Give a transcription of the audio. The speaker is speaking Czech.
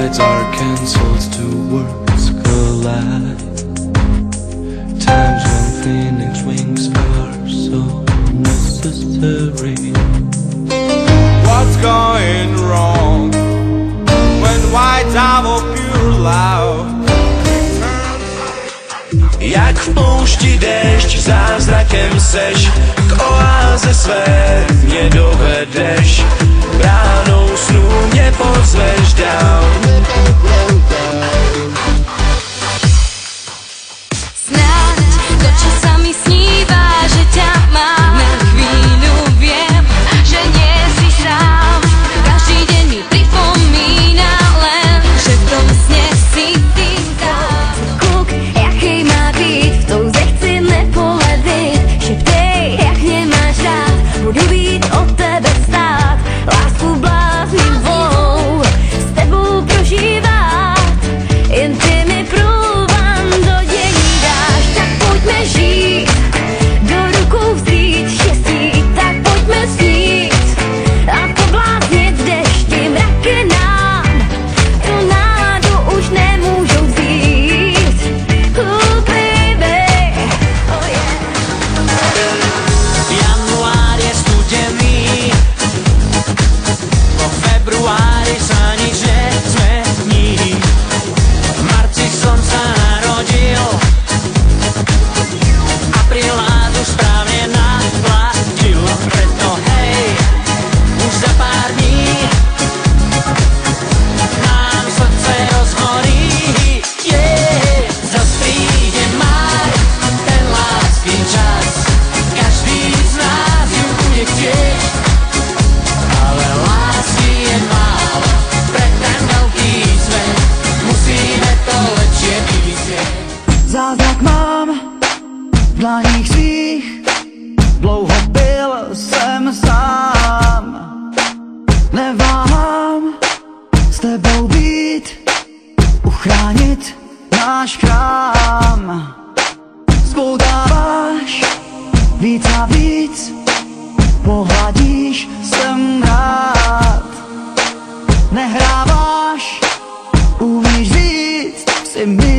Words are cancelled, two words collide. Times when phoenix wings are so necessary. What's going wrong when white owl pure loud? Jak v poušti déšť, zázrakem seš, k oáze své mě dovedeš, bránou snů mě pozveš down. Snáď to, čo sa mi sníva, že ťa mám, na chvíľu viem, že nie si sám. Každý deň mi pripomína len, že v tom sne si ty sám. Kluk, jaký má být, v touze chci nepoledit. Šeptej, jak mě máš rád, budu být od tebe stát. Lásku bláznivou s tebou prožívat, jen ty mi průvan do dění dáš. Tak pojďme žít, do rukou vzít štěstí, tak pojďme snít a pobláznit v dešti. Mraky nám tu náladu už nemůžou vzít. Baby, oh yeah. Január je studený, po februári sa nič nezmení. V marci som sa narodil, apríl ládu správne naplatil. Preto hej, už za pár dní nám srdce rozhorí. Yeah, zas príde maj, ten lásky čas, každý z nás ju bude chcieť, ale lásky je málo, pre ten veľký svet musíme to lepšie vymyslieť. Zázrak mám v dlaních svých, dlouho byl jsem sám. Neváhám s tebou být, uchránit náš chrám. Spoutáváš víc a víc, pohladíš, jsem rád. Nehráváš, umíš říct si mi